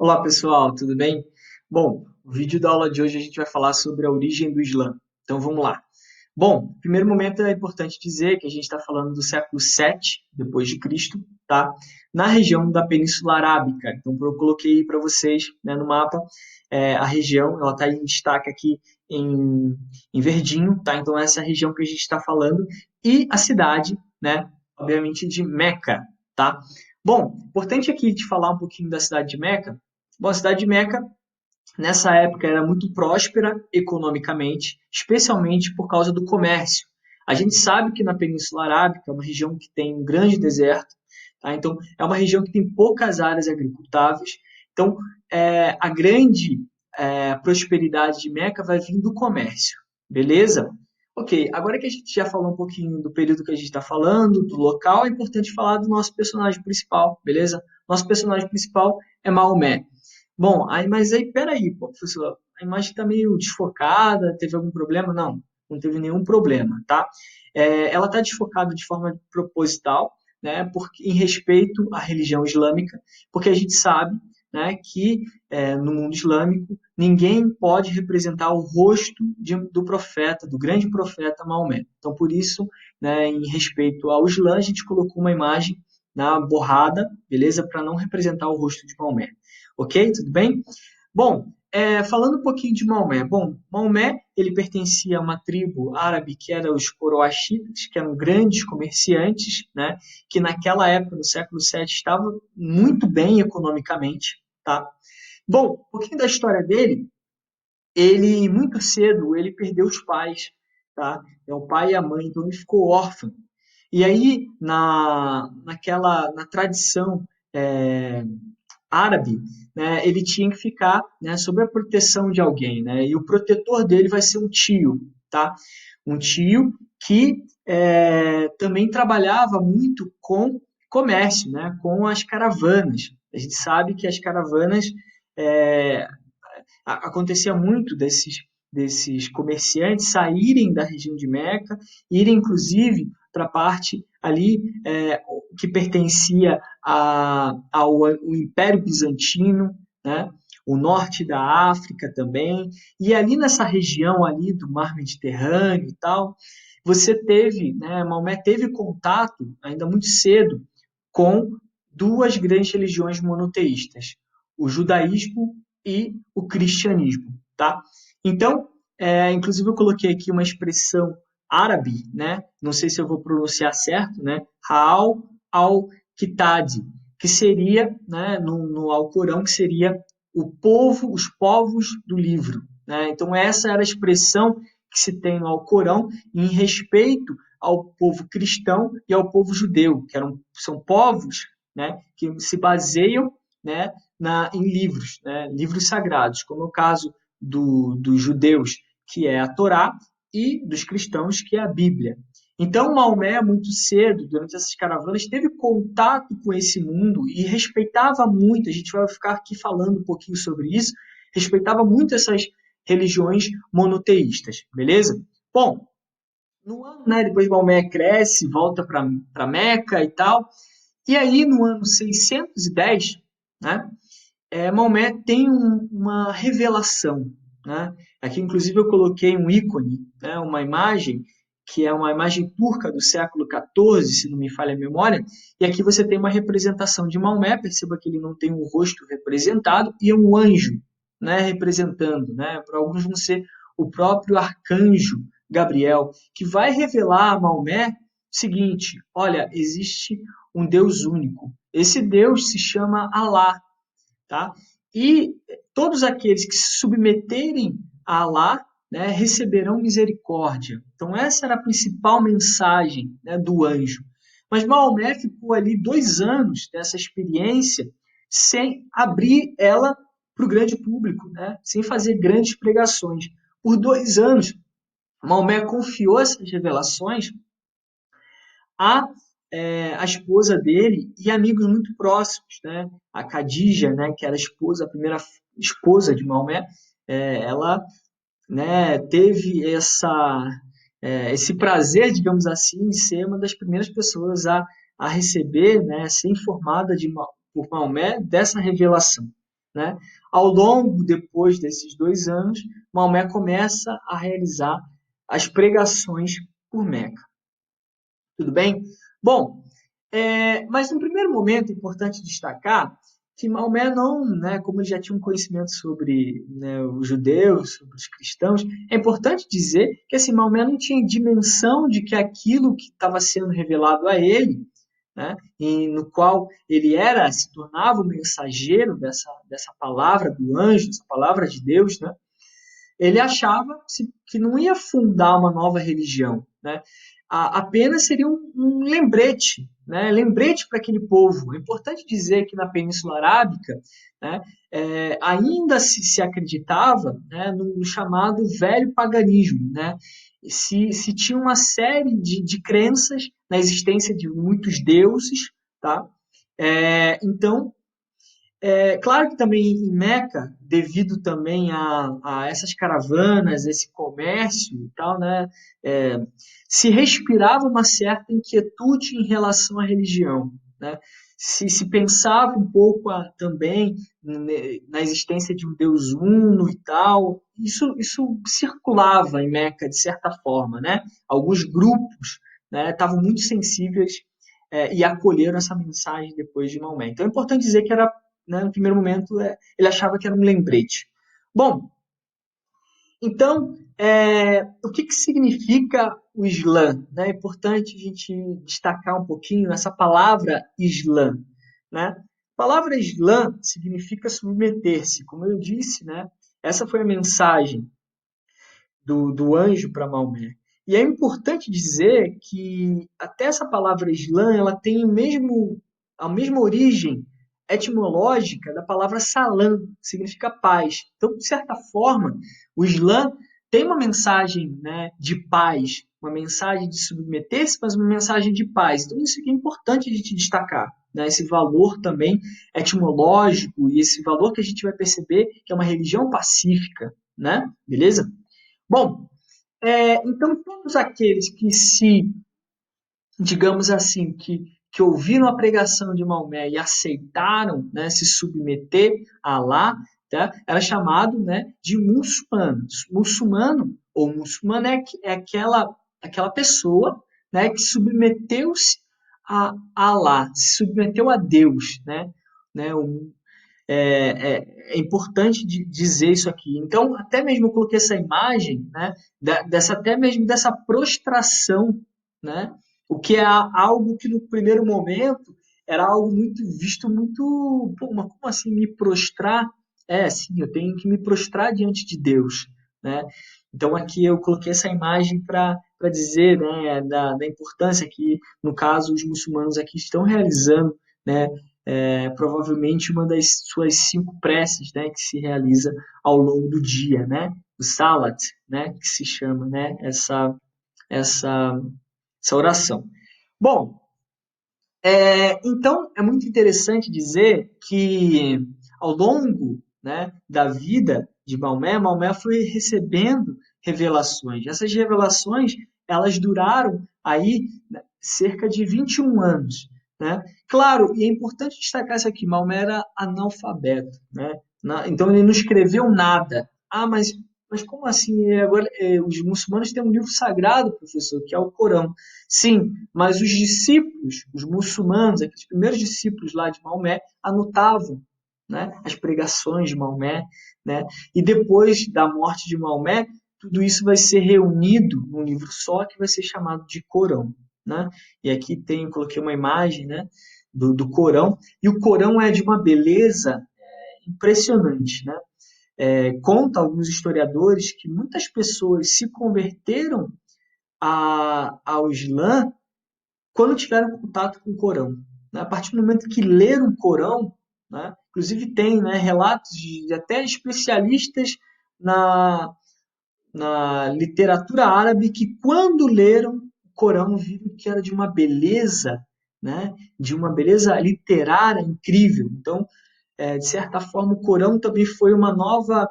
Olá pessoal, tudo bem? Bom, o vídeo da aula de hoje a gente vai falar sobre a origem do Islã. Então vamos lá. Bom, primeiro momento é importante dizer que a gente está falando do século VII depois de Cristo, tá? Na região da Península Arábica. Então eu coloquei para vocês, né, no mapa a região, ela está em destaque aqui em verdinho, tá? Então essa é a região que a gente está falando e a cidade, né? Obviamente de Meca, tá? Bom, importante aqui de falar um pouquinho da cidade de Meca. Bom, a cidade de Meca, nessa época, era muito próspera economicamente, especialmente por causa do comércio. A gente sabe que na Península Arábica é uma região que tem um grande deserto, tá? Então é uma região que tem poucas áreas agricultáveis. Então, a grande prosperidade de Meca vai vir do comércio, beleza? Ok, agora que a gente já falou um pouquinho do período que a gente está falando, do local, é importante falar do nosso personagem principal, beleza? Nosso personagem principal é Maomé. Bom, aí, mas aí, peraí, pô, professor, a imagem está meio desfocada, teve algum problema? Não, não teve nenhum problema, tá? Ela está desfocada de forma proposital, né, porque, em respeito à religião islâmica, porque a gente sabe, né, que no mundo islâmico ninguém pode representar o rosto do profeta, do grande profeta Maomé. Então, por isso, né, em respeito ao Islã, a gente colocou uma imagem na borrada, beleza? Para não representar o rosto de Maomé. Ok? Tudo bem? Bom, falando um pouquinho de Maomé. Bom, Maomé, ele pertencia a uma tribo árabe que era os Coroachitas, que eram grandes comerciantes, né? Que naquela época, no século VII, estavam muito bem economicamente, tá? Bom, um pouquinho da história dele, ele, muito cedo, ele perdeu os pais, tá? É o pai e a mãe, então ele ficou órfão. E aí, na tradição árabe, né, ele tinha que ficar, né, sob a proteção de alguém, né, e o protetor dele vai ser um tio, tá? Um tio que também trabalhava muito com comércio, né, com as caravanas. A gente sabe que as caravanas é, acontecia muito desses comerciantes saírem da região de Meca, irem inclusive para a parte ali que pertencia ao Império Bizantino, né? O norte da África também, e ali nessa região ali do Mar Mediterrâneo e tal, você teve, né, Maomé teve contato ainda muito cedo com duas grandes religiões monoteístas, o judaísmo e o cristianismo, tá? Então, inclusive eu coloquei aqui uma expressão árabe, né? Não sei se eu vou pronunciar certo, né? Ha'al al-Kitab, que seria, né, no Alcorão, que seria o povo, os povos do livro, né? Então essa era a expressão que se tem no Alcorão em respeito ao povo cristão e ao povo judeu, que são povos, né, que se baseiam, né, em livros, né, livros sagrados, como é o caso dos judeus, que é a Torá, e dos cristãos, que é a Bíblia. Então, Maomé, muito cedo, durante essas caravanas, teve contato com esse mundo e respeitava muito, a gente vai ficar aqui falando um pouquinho sobre isso, respeitava muito essas religiões monoteístas, beleza? Bom, no ano, né, depois Maomé cresce, volta para Meca e tal, e aí no ano 610, né, Maomé tem uma revelação, né? Aqui, inclusive, eu coloquei um ícone, né? Uma imagem, que é uma imagem turca do século XIV, se não me falha a memória, e aqui você tem uma representação de Maomé, perceba que ele não tem um rosto representado, e um anjo, né, representando, né? Para alguns vão ser o próprio arcanjo Gabriel, que vai revelar a Maomé o seguinte: olha, existe um Deus único. Esse Deus se chama Alá, tá? E todos aqueles que se submeterem a Alá, né, receberão misericórdia. Então essa era a principal mensagem, né, do anjo. Mas Maomé ficou ali 2 anos dessa experiência sem abrir ela para o grande público, né, sem fazer grandes pregações. Por 2 anos, Maomé confiou essas revelações a, a esposa dele e amigos muito próximos, né? A Khadija, né, que era a primeira esposa de Maomé, ela, né, teve esse prazer, digamos assim, em ser uma das primeiras pessoas a receber, né, ser informada por Maomé dessa revelação. né? Ao longo, depois desses 2 anos, Maomé começa a realizar as pregações por Meca. Tudo bem? Bom, mas no primeiro momento é importante destacar que Maomé não, né, como ele já tinha um conhecimento sobre, né, os judeus, sobre os cristãos, é importante dizer que assim, Maomé não tinha dimensão de que aquilo que estava sendo revelado a ele, né, e no qual ele se tornava o mensageiro dessa palavra do anjo, dessa palavra de Deus, né, ele achava que não ia fundar uma nova religião, né? Apenas seria um lembrete, né? Lembrete para aquele povo. É importante dizer que na Península Arábica, né, ainda se acreditava, né, no chamado velho paganismo, né? Se tinha uma série de crenças na existência de muitos deuses, tá? Então, claro que também em Meca, devido também a essas caravanas, esse comércio e tal, né, é, se respirava uma certa inquietude em relação à religião, né? Se pensava um pouco também na existência de um Deus uno e tal. Isso circulava em Meca de certa forma, né? Alguns grupos, né, estavam muito sensíveis e acolheram essa mensagem depois de Maomé. Então é importante dizer que era, né, no primeiro momento, ele achava que era um lembrete. Bom, então, o que significa o Islã? Né? É importante a gente destacar um pouquinho essa palavra Islã. Né? A palavra Islã significa submeter-se. Como eu disse, né? Essa foi a mensagem do anjo para Maomé. E é importante dizer que até essa palavra Islã ela tem a mesma origem etimológica da palavra salam, que significa paz. Então, de certa forma, o Islã tem uma mensagem, né, de paz, uma mensagem de submeter-se, mas uma mensagem de paz. Então, isso aqui é importante a gente destacar, né, esse valor também etimológico e esse valor que a gente vai perceber que é uma religião pacífica, né? Beleza? Bom, então todos aqueles que digamos assim, que ouviram a pregação de Maomé e aceitaram, né, se submeter a Alá, tá, era chamado, né, de muçulmanos. Muçulmano ou muçulmano é aquela pessoa, né, que submeteu-se a Alá, se submeteu a Deus, né, é importante dizer isso aqui. Então, até mesmo eu coloquei essa imagem, né, até mesmo dessa prostração, né, o que é algo que no primeiro momento era algo muito visto, muito, pô, mas como assim me prostrar? Sim, eu tenho que me prostrar diante de Deus, né? Então aqui eu coloquei essa imagem para dizer, né, da importância que, no caso, os muçulmanos aqui estão realizando, né, provavelmente uma das suas 5 preces, né, que se realiza ao longo do dia, né, o salat, né, que se chama, né, essa, essa oração. Bom, então é muito interessante dizer que ao longo, né, da vida de Maomé, Maomé foi recebendo revelações. Essas revelações elas duraram aí, né, cerca de 21 anos. Né? Claro, e é importante destacar isso aqui, Maomé era analfabeto. Né? Então ele não escreveu nada. Mas como assim? Agora, os muçulmanos têm um livro sagrado, professor, que é o Corão. Sim, mas os discípulos, os muçulmanos, aqueles primeiros discípulos lá de Maomé, anotavam, né, as pregações de Maomé, né, e depois da morte de Maomé, tudo isso vai ser reunido num livro só que vai ser chamado de Corão. Né? E aqui coloquei uma imagem, né, do Corão, e o Corão é de uma beleza impressionante. Né? Conta alguns historiadores que muitas pessoas se converteram ao Islã quando tiveram contato com o Corão. Né? A partir do momento que leram o Corão, né? Inclusive tem, né, relatos de até especialistas na, na literatura árabe que quando leram o Corão viram que era de uma beleza, né, de uma beleza literária incrível. Então, de certa forma, o Corão também foi uma nova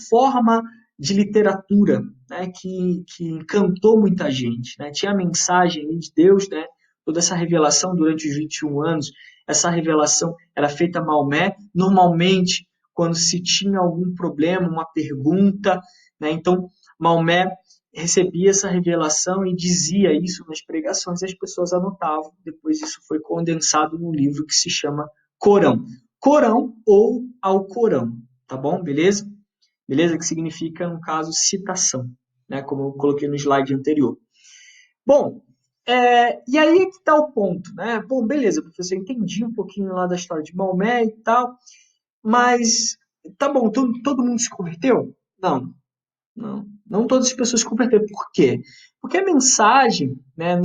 forma de literatura, né, que encantou muita gente. Né? Tinha a mensagem de Deus, né, toda essa revelação durante os 21 anos, essa revelação era feita a Maomé, normalmente quando se tinha algum problema, uma pergunta, né? Então Maomé recebia essa revelação e dizia isso nas pregações e as pessoas anotavam. Depois isso foi condensado num livro que se chama Corão. Corão ou Alcorão, tá bom? Beleza? Beleza? Que significa, no caso, citação, né? Como eu coloquei no slide anterior. Bom, e aí é que está o ponto, né? Bom, beleza, professor, eu entendi um pouquinho lá da história de Maomé e tal, mas tá bom, todo mundo se converteu? Não, não todas as pessoas se converteram. Por quê? Porque a mensagem, né,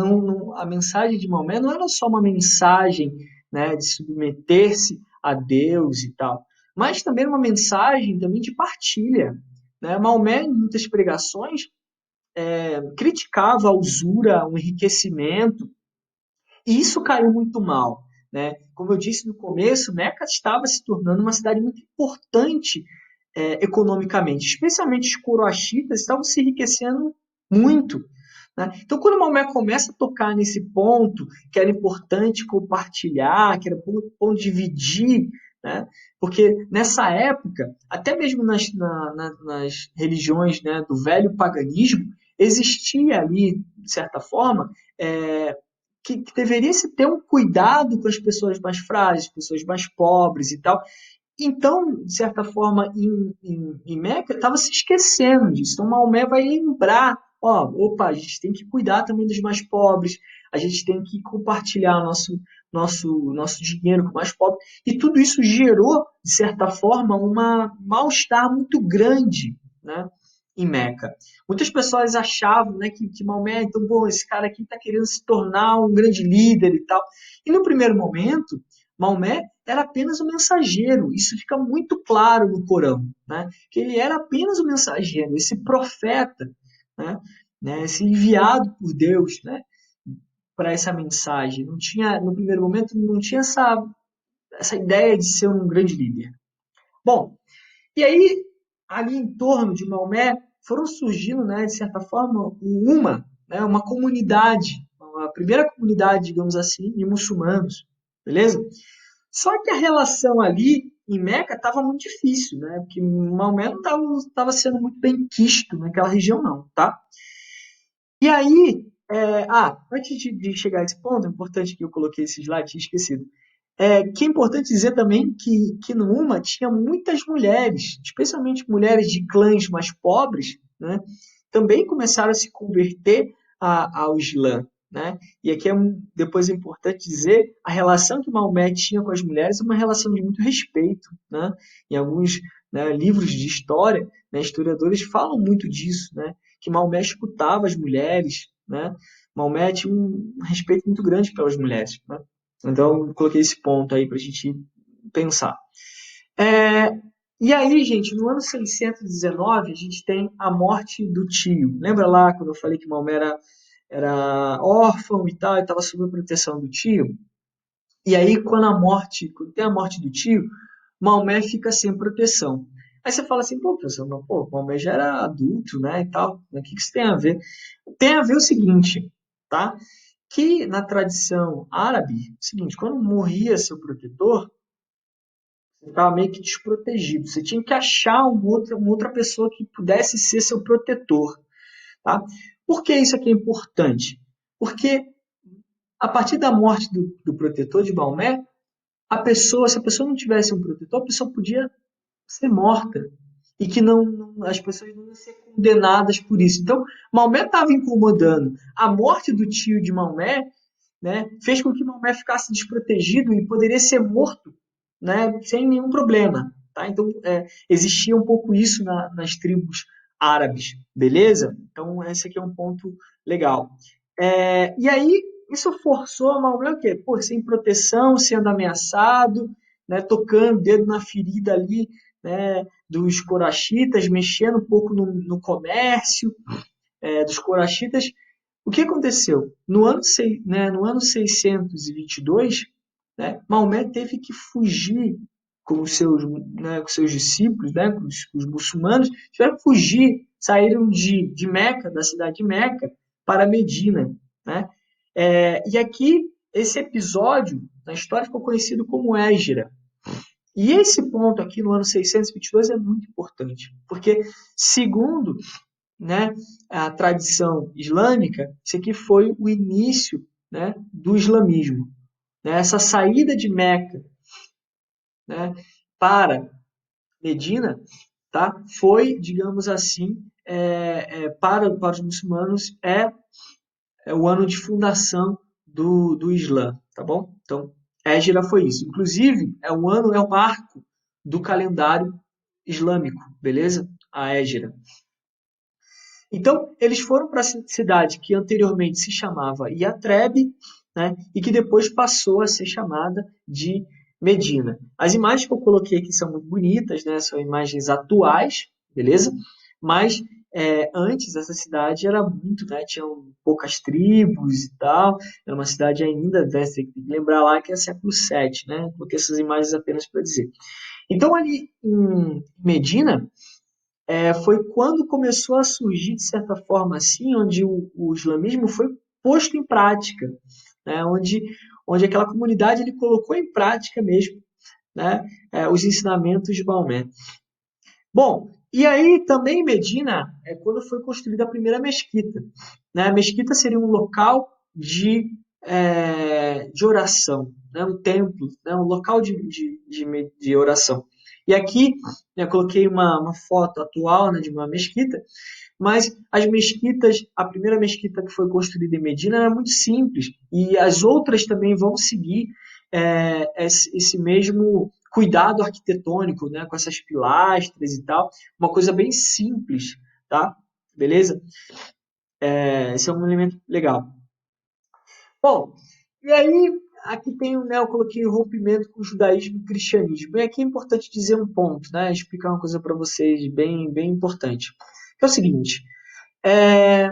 a mensagem de Maomé não era só uma mensagem, né, de submeter-se a Deus e tal, mas também uma mensagem também de partilha. Né? Maomé, em muitas pregações, criticava a usura, o enriquecimento, e isso caiu muito mal. Né? Como eu disse no começo, Meca estava se tornando uma cidade muito importante economicamente, especialmente os coroaxitas estavam se enriquecendo muito. Né? Então, quando Maomé começa a tocar nesse ponto, que era importante compartilhar, que era bom dividir, né? Porque nessa época, até mesmo nas religiões, né, do velho paganismo, existia ali, de certa forma, que deveria se ter um cuidado com as pessoas mais frágeis, pessoas mais pobres e tal. Então, de certa forma, em Meca, estava se esquecendo disso. Então, Maomé vai lembrar, opa, a gente tem que cuidar também dos mais pobres, a gente tem que compartilhar nosso dinheiro com o mais pobre. E tudo isso gerou, de certa forma, um mal-estar muito grande, né, em Meca. Muitas pessoas achavam, né, que Maomé, então, bom, esse cara aqui está querendo se tornar um grande líder e tal. E no primeiro momento, Maomé era apenas um mensageiro. Isso fica muito claro no Corão, né? Que ele era apenas um mensageiro, esse profeta, né? Esse enviado por Deus, né? Para essa mensagem. Não tinha, no primeiro momento, não tinha essa ideia de ser um grande líder. Bom, e aí, ali em torno de Maomé, foram surgindo, né, de certa forma, uma comunidade, a primeira comunidade, digamos assim, de muçulmanos, beleza? Só que a relação ali em Meca estava muito difícil, né? Porque Maomé não estava sendo muito bem quisto naquela região, não, tá? E aí, antes de chegar a esse ponto, é importante que eu coloquei esse slide, tinha esquecido. Que é importante dizer também que no Uma tinha muitas mulheres, especialmente mulheres de clãs mais pobres, né? Também começaram a se converter ao Islã. Né? E aqui depois é importante dizer a relação que Maomé tinha com as mulheres é uma relação de muito respeito. Né? Em alguns, né, livros de história, né, historiadores falam muito disso, né? Que Maomé escutava as mulheres, né? Maomé tinha um respeito muito grande pelas mulheres. Né? Então, eu coloquei esse ponto aí para a gente pensar. E aí, gente, no ano 619, a gente tem a morte do tio. Lembra lá quando eu falei que Maomé era órfão e tal, e estava sob a proteção do tio? E aí, quando tem a morte do tio, Maomé fica sem proteção. Aí você fala assim, pô, professor, mas, pô, Maomé já era adulto, né, e tal. O que isso tem a ver? Tem a ver o seguinte, tá? Que na tradição árabe, é o seguinte, quando morria seu protetor, você estava meio que desprotegido. Você tinha que achar uma outra pessoa que pudesse ser seu protetor. Tá? Por que isso aqui é importante? Porque a partir da morte do protetor de Maomé, se a pessoa não tivesse um protetor, a pessoa podia ser morta. E que as pessoas não iam ser condenadas por isso. Então, Maomé estava incomodando. A morte do tio de Maomé, né, fez com que Maomé ficasse desprotegido e poderia ser morto, né, sem nenhum problema. Tá? Então, existia um pouco isso nas tribos árabes, beleza? Então, esse aqui é um ponto legal. E aí, isso forçou Maomé o quê? Pô, sem proteção, sendo ameaçado, né, tocando o dedo na ferida ali, né, dos corachitas, mexendo um pouco no comércio dos corachitas. O que aconteceu? No ano 622, né, Maomé teve que fugir com seus discípulos, né, com os muçulmanos, tiveram que fugir, saíram de Meca, da cidade de Meca, para Medina. Né? E aqui, esse episódio na história ficou conhecido como Égira. E esse ponto aqui no ano 622 é muito importante, porque segundo, né, a tradição islâmica, isso aqui foi o início, né, do islamismo. Né, essa saída de Meca, né, para Medina, tá, foi, digamos assim, para os muçulmanos, é o ano de fundação do Islã, tá bom? Então, Égira foi isso. Inclusive, é o marco do calendário islâmico, beleza? A Égira. Então, eles foram para a cidade que anteriormente se chamava Iatrebe, né, e que depois passou a ser chamada de Medina. As imagens que eu coloquei aqui são muito bonitas, né, são imagens atuais, beleza? Mas antes essa cidade era muito, né, tinham poucas tribos e tal, era uma cidade ainda, né, tem que lembrar lá que é século VII, né? Coloquei essas imagens apenas para dizer. Então, ali em Medina, foi quando começou a surgir, de certa forma, assim, onde o islamismo foi posto em prática, né? Onde aquela comunidade ele colocou em prática mesmo, né? Os ensinamentos de Maomé. Bom, e aí também em Medina é quando foi construída a primeira mesquita. Né? A mesquita seria um local de oração, né? Um templo, né? Um local de oração. E aqui eu coloquei uma foto atual, né, de uma mesquita, mas as mesquitas, a primeira mesquita que foi construída em Medina era muito simples, e as outras também vão seguir esse mesmo cuidado arquitetônico, né, com essas pilastras e tal, uma coisa bem simples, tá? Beleza? Esse é um elemento legal. Bom, e aí aqui tem, né, eu coloquei o rompimento com o judaísmo e o cristianismo. E aqui é importante dizer um ponto, né, explicar uma coisa para vocês bem importante. Que é o seguinte, é,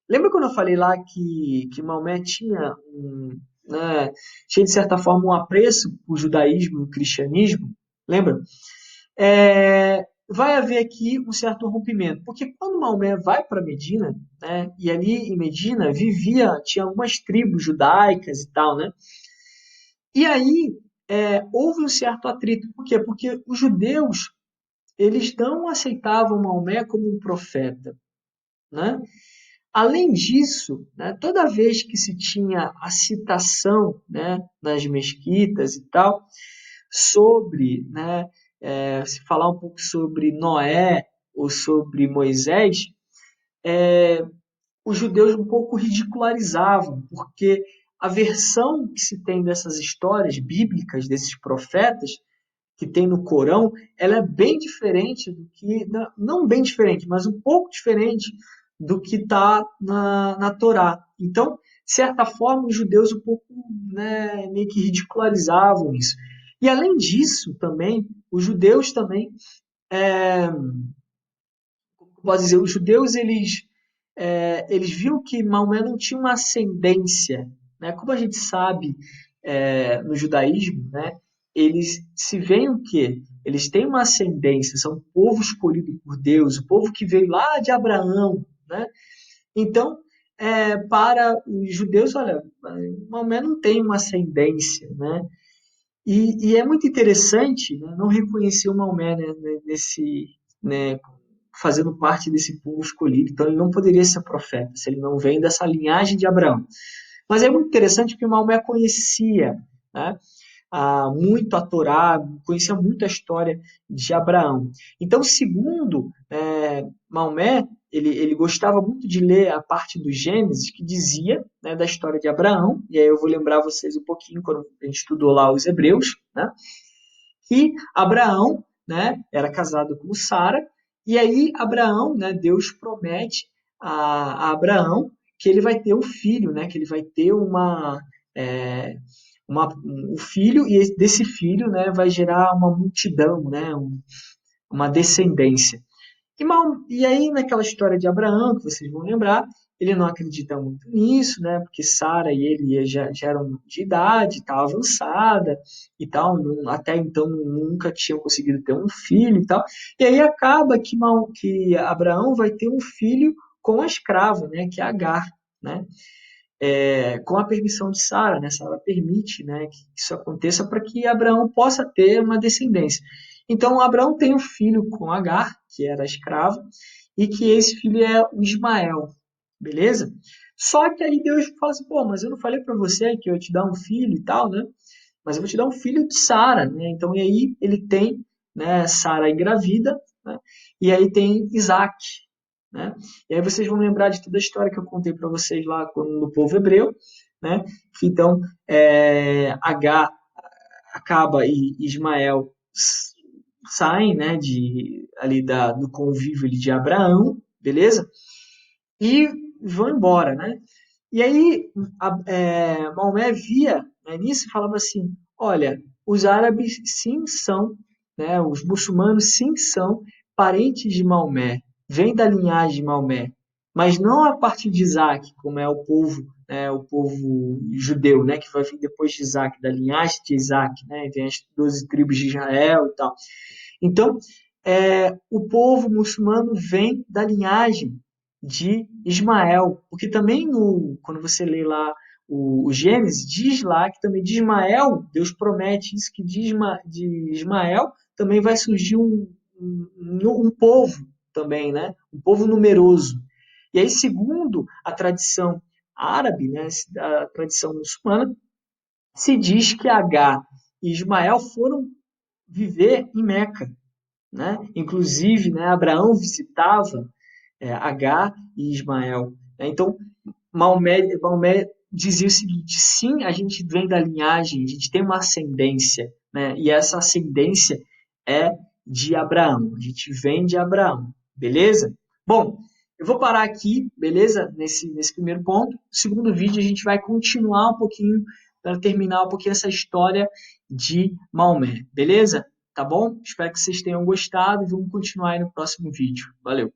lembra quando eu falei lá que Maomé tinha, né, tinha de certa forma um apreço por judaísmo e o cristianismo? Lembra? Vai haver aqui um certo rompimento, porque quando Maomé vai para Medina, né, e ali em Medina tinha algumas tribos judaicas e tal, né? E aí houve um certo atrito. Por quê? Porque os judeus eles não aceitavam Maomé como um profeta, né? Além disso, né, toda vez que se tinha a citação, né, nas mesquitas e tal, sobre, né, se falar um pouco sobre Noé ou sobre Moisés, os judeus um pouco ridicularizavam, porque a versão que se tem dessas histórias bíblicas, desses profetas, que tem no Corão, ela é bem diferente do que, não bem diferente, mas um pouco diferente do que está na Torá. Então, de certa forma, os judeus um pouco, né, meio que ridicularizavam isso. E além disso, também, os judeus também, como eu posso dizer, os judeus eles viam que Maomé não tinha uma ascendência, né? Como a gente sabe no judaísmo, né? Eles se veem o quê? Eles têm uma ascendência, são um povo escolhido por Deus, o povo que veio lá de Abraão, né? Então, para os judeus, olha, Maomé não tem uma ascendência, né? E é muito interessante, né, não reconhecer o Maomé, né, né, fazendo parte desse povo escolhido. Então ele não poderia ser profeta se ele não vem dessa linhagem de Abraão. Mas é muito interessante porque Maomé conhecia, né, muito a Torá, conhecia muito a história de Abraão. Então, segundo Maomé, ele gostava muito de ler a parte do Gênesis que dizia, né, da história de Abraão, e aí eu vou lembrar vocês um pouquinho quando a gente estudou lá os Hebreus, né, que Abraão, né, era casado com Sara, e aí Abraão, né, Deus promete a Abraão que ele vai ter um filho, né, que ele vai ter é, um filho, e desse filho, né, vai gerar uma multidão, né, uma descendência. E aí, naquela história de Abraão, que vocês vão lembrar, ele não acredita muito nisso, né? Porque Sara e ele já eram de idade, tal, avançada e tal, até então nunca tinham conseguido ter um filho e tal. E aí acaba que Abraão vai ter um filho com a escrava, né? Que é Agar, né? com a permissão de Sara, né? Sara permite, né, que isso aconteça para que Abraão possa ter uma descendência. Então, Abraão tem um filho com Agar, que era escrava, e que esse filho é o Ismael, beleza? Só que aí Deus fala assim, pô, mas eu não falei para você que eu ia te dar um filho e tal, né? Mas eu vou te dar um filho de Sara, né? Então, e aí ele tem, né, Sara engravida, né? E aí tem Isaac, né? E aí vocês vão lembrar de toda a história que eu contei para vocês lá no povo hebreu, né? Que então H acaba e Ismael saem, né? Ali do convívio ali de Abraão, beleza? E vão embora, né? E aí Maomé via, né, nisso e falava assim, olha, os árabes sim são, né, os muçulmanos sim são parentes de Maomé, vêm da linhagem de Maomé, mas não a partir de Isaac, como é né, o povo judeu, né, que vai vir depois de Isaac, da linhagem de Isaac, né, vem as 12 tribos de Israel e tal. Então, o povo muçulmano vem da linhagem de Ismael, porque também quando você lê lá o Gênesis, diz lá que também de Ismael, Deus promete isso, que de Ismael também vai surgir um povo também, né? Um povo numeroso. E aí, segundo a tradição árabe, né, a tradição muçulmana, se diz que Agar e Ismael foram viver em Meca, né? Inclusive, né, Abraão visitava Agar e Ismael, né? Então, Maomé dizia o seguinte: sim, a gente vem da linhagem, a gente tem uma ascendência, né? E essa ascendência é de Abraão, a gente vem de Abraão, beleza? Bom, eu vou parar aqui, beleza? Nesse primeiro ponto. No segundo vídeo, a gente vai continuar um pouquinho, para terminar um pouquinho essa história de Maomé, beleza? Tá bom? Espero que vocês tenham gostado e vamos continuar aí no próximo vídeo. Valeu!